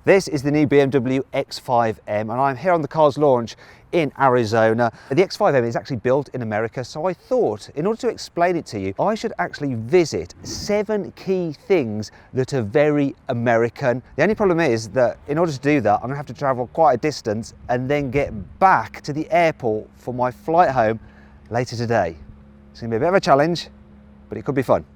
This is the new BMW X5M and I'm here on the car's launch in Arizona. The X5M is actually built in America, so I thought in order to explain it to you, I should actually visit 7 key things that are very American. The only problem is that in order to do that, I'm gonna have to travel quite a distance and then get back to the airport for my flight home later today. It's gonna be a bit of a challenge, but it could be fun.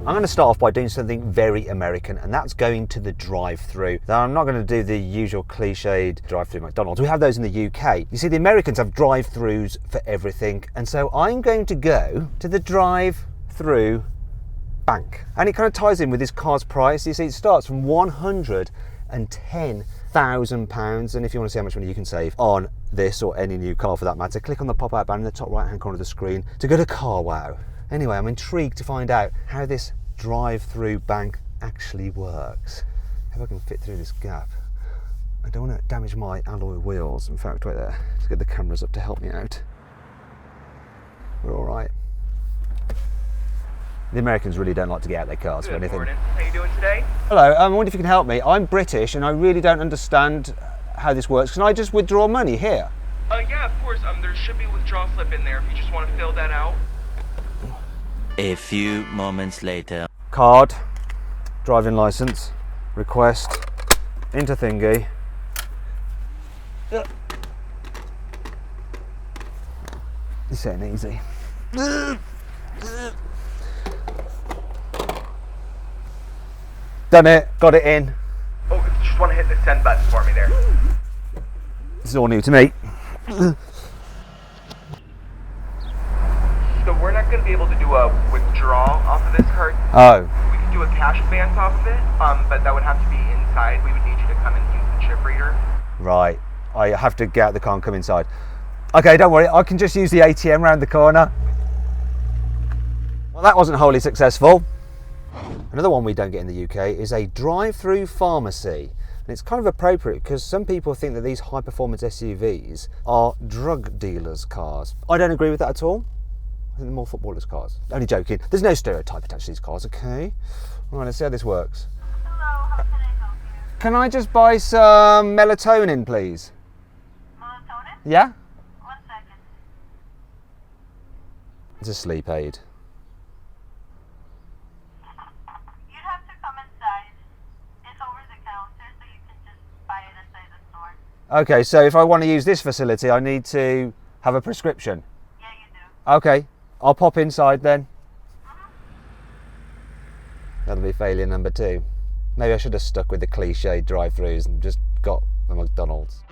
I'm going to start off by doing something very American, and that's going to the drive-thru. Now, I'm not going to do the usual cliched drive-thru McDonald's. We have those in the UK. You see, the Americans have drive-thrus for everything, and so I'm going to go to the drive-thru bank. And it kind of ties in with this car's price. You see, it starts from £110,000, and if you want to see how much money you can save on this or any new car for that matter, click on the pop-out banner in the top right-hand corner of the screen to go to carwow. Anyway, I'm intrigued to find out how this drive-thru bank actually works. If I can fit through this gap. I don't want to damage my alloy wheels. In fact, wait there. Let's get the cameras up to help me out. We're all right. The Americans really don't like to get out their cars for anything. Good morning. How you doing today? Hello, I wonder if you can help me. I'm British and I really don't understand how this works. Can I just withdraw money here? Yeah, of course. There should be a withdrawal slip in there if you just want to fill that out. A few moments later. Card, driving license, request, into thingy. This ain't easy. Done it, got it in. Oh, you just want to hit the send button for me there. This is all new to me. So we're not going to be able to do a withdrawal off of this card. Oh. We could do a cash advance off of it, but that would have to be inside. We would need you to come and use the chip reader. Right, I have to get out the car and come inside. Okay, don't worry, I can just use the ATM round the corner. Well, that wasn't wholly successful. Another one we don't get in the UK is a drive-through pharmacy. And it's kind of appropriate because some people think that these high-performance SUVs are drug dealers' cars. I don't agree with that at all. I think they're more footballers' cars. Only joking. There's no stereotype attached to these cars, okay? All right, let's see how this works. Hello, how can I help you? Can I just buy some melatonin, please? Melatonin? Yeah? 1 second. It's a sleep aid. You'd have to come inside. It's over the counter, so you can just buy it inside the store. Okay, so if I want to use this facility, I need to have a prescription. Yeah, you do. Okay, I'll pop inside then. That'll be failure number 2. Maybe I should have stuck with the cliche drive-thrus and just got a McDonald's.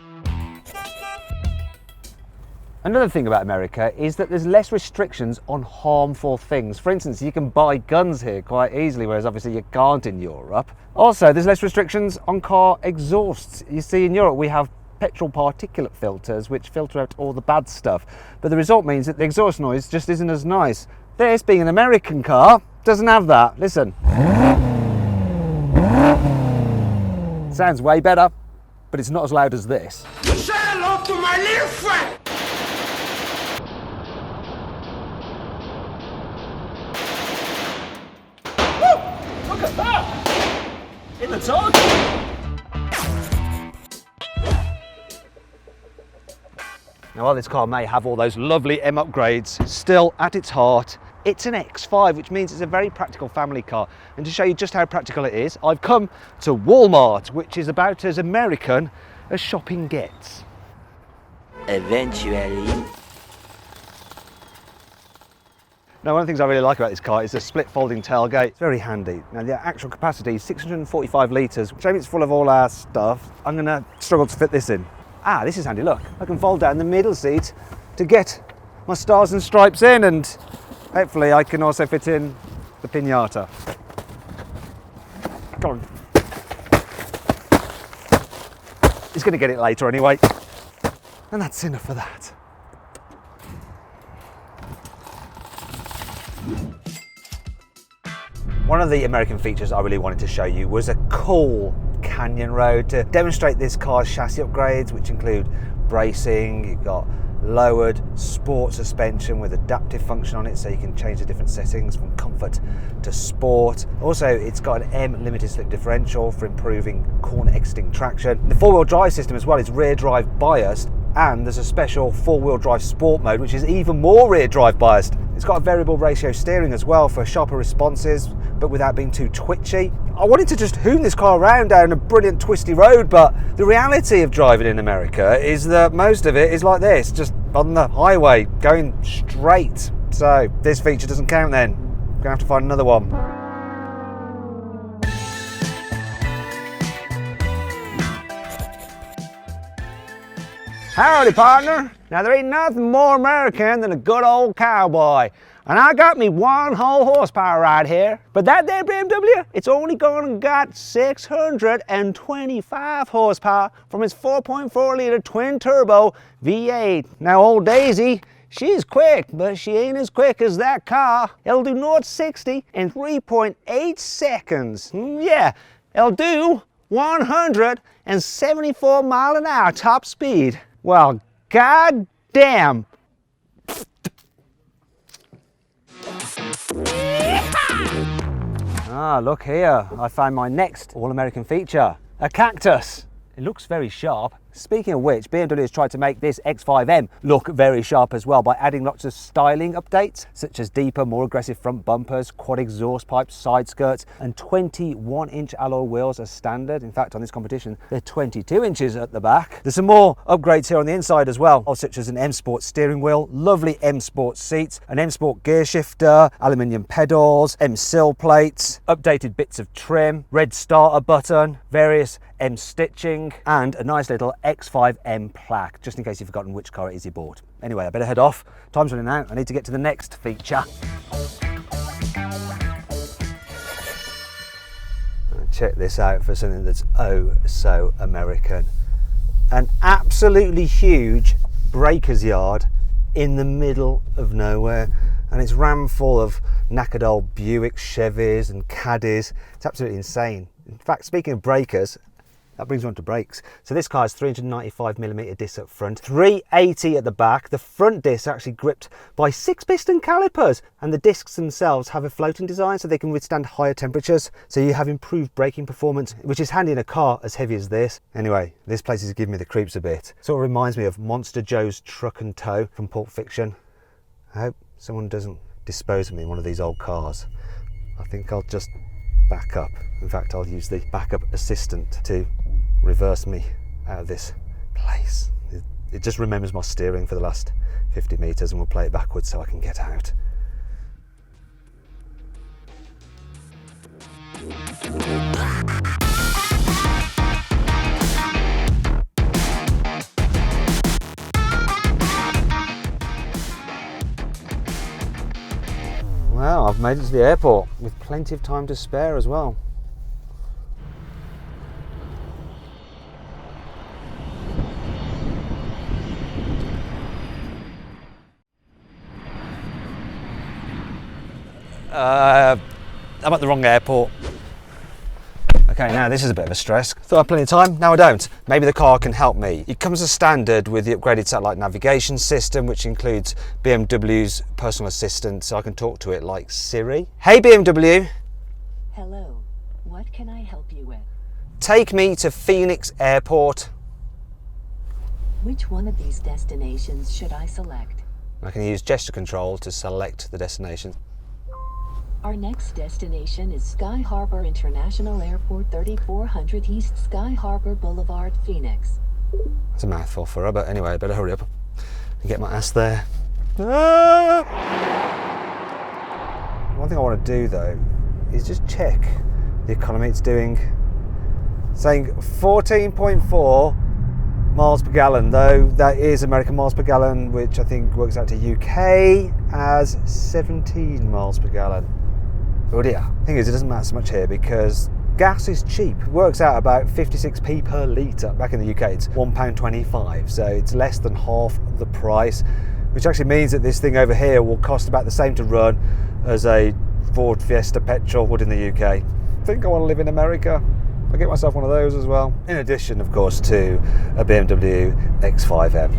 Another thing about America is that there's less restrictions on harmful things. For instance, you can buy guns here quite easily, whereas obviously you can't in Europe. Also, there's less restrictions on car exhausts. You see, in Europe we have petrol particulate filters which filter out all the bad stuff, but the result means that the exhaust noise just isn't as nice. This, being an American car, doesn't have that. Listen. Sounds way better, but it's not as loud as this. Say hello to my little friend! Woo! Look at that! In the target! Now, while this car may have all those lovely M upgrades, still at its heart, it's an X5, which means it's a very practical family car. And to show you just how practical it is, I've come to Walmart, which is about as American as shopping gets. Eventually. Now, one of the things I really like about this car is the split folding tailgate. It's very handy. Now, the actual capacity is 645 litres, which means it's full of all our stuff. I'm going to struggle to fit this in. Ah, this is handy, look. I can fold down the middle seat to get my stars and stripes in, and hopefully I can also fit in the piñata. Go on. He's going to get it later anyway. And that's enough for that. One of the American features I really wanted to show you was a cool canyon road to demonstrate this car's chassis upgrades, which include bracing, you've got lowered sport suspension with adaptive function on it, so you can change the different settings from comfort to sport. Also, it's got an M limited slip differential for improving corner exiting traction. The four-wheel drive system as well is rear drive biased, and there's a special four-wheel drive sport mode which is even more rear drive biased. It's got a variable ratio steering as well for sharper responses, but without being too twitchy. I wanted to just hoon this car around down a brilliant twisty road, but the reality of driving in America is that most of it is like this, just on the highway, going straight. So this feature doesn't count then. I'm gonna have to find another one. Howdy, partner. Now, there ain't nothing more American than a good old cowboy. And I got me one whole horsepower right here. But that there BMW, it's only gonna got 625 horsepower from its 4.4 litre twin turbo V8. Now, old Daisy, she's quick, but she ain't as quick as that car. It'll do 0 to 60 in 3.8 seconds. Yeah, it'll do 174 mile an hour top speed. Well, god damn. Ah, look here. I found my next all-American feature, a Cactus. It looks very sharp. Speaking of which, BMW has tried to make this X5M look very sharp as well by adding lots of styling updates, such as deeper, more aggressive front bumpers, quad exhaust pipes, side skirts, and 21-inch alloy wheels as standard. In fact, on this competition, they're 22 inches at the back. There's some more upgrades here on the inside as well, such as an M Sport steering wheel, lovely M Sport seats, an M Sport gear shifter, aluminium pedals, M sill plates, updated bits of trim, red starter button, various M stitching, and a nice little X5M plaque, just in case you've forgotten which car it is you bought. Anyway, I better head off. Time's running out. I need to get to the next feature. Check this out for something that's oh so American. An absolutely huge breakers yard in the middle of nowhere, and it's rammed full of knackered old Buicks, Chevys and Caddies. It's absolutely insane. In fact, speaking of breakers, that brings me on to brakes. So this car has 395mm discs up front, 380 at the back. The front discs are actually gripped by 6-piston calipers, and the discs themselves have a floating design so they can withstand higher temperatures. So you have improved braking performance, which is handy in a car as heavy as this. Anyway, this place is giving me the creeps a bit. Sort of reminds me of Monster Joe's Truck and Tow from Pulp Fiction. I hope someone doesn't dispose of me in one of these old cars. I think I'll just back up. In fact, I'll use the backup assistant to reverse me out of this place. It just remembers my steering for the last 50 meters and we'll play it backwards so I can get out. Well, I've made it to the airport with plenty of time to spare as well. I'm at the wrong airport. Okay, now this is a bit of a stress. Thought I had plenty of time, now I don't. Maybe the car can help me. It comes as standard with the upgraded satellite navigation system, which includes BMW's personal assistant, so I can talk to it like Siri. Hey BMW. Hello, what can I help you with? Take me to Phoenix Airport. Which one of these destinations should I select? I can use gesture control to select the destination. Our next destination is Sky Harbor International Airport, 3400 East Sky Harbor Boulevard, Phoenix. That's a mouthful for her, but anyway, I better hurry up and get my ass there. Ah! One thing I want to do though is just check the economy it's doing. Saying 14.4 miles per gallon, though that is American miles per gallon, which I think works out to UK as 17 miles per gallon. Oh dear. The thing is, it doesn't matter so much here because gas is cheap. It works out about 56p per litre. Back in the UK it's £1.25, so it's less than half the price, which actually means that this thing over here will cost about the same to run as a Ford Fiesta petrol would in the UK. I think I want to live in America. I'll get myself one of those as well. In addition, of course, to a BMW X5M.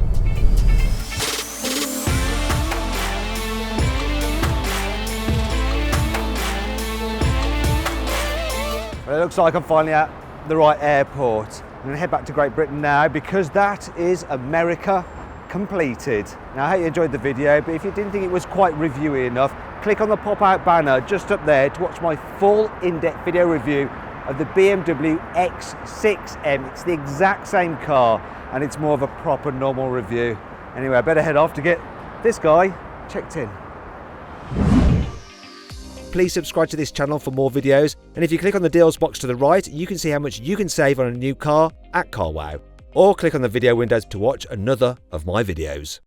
Well, it looks like I'm finally at the right airport. I'm going to head back to Great Britain now because that is America completed. Now, I hope you enjoyed the video, but if you didn't think it was quite reviewy enough, click on the pop-out banner just up there to watch my full in-depth video review of the BMW X6M. It's the exact same car and it's more of a proper normal review. Anyway, I better head off to get this guy checked in. Please subscribe to this channel for more videos, and if you click on the deals box to the right, you can see how much you can save on a new car at CarWow, or click on the video windows to watch another of my videos.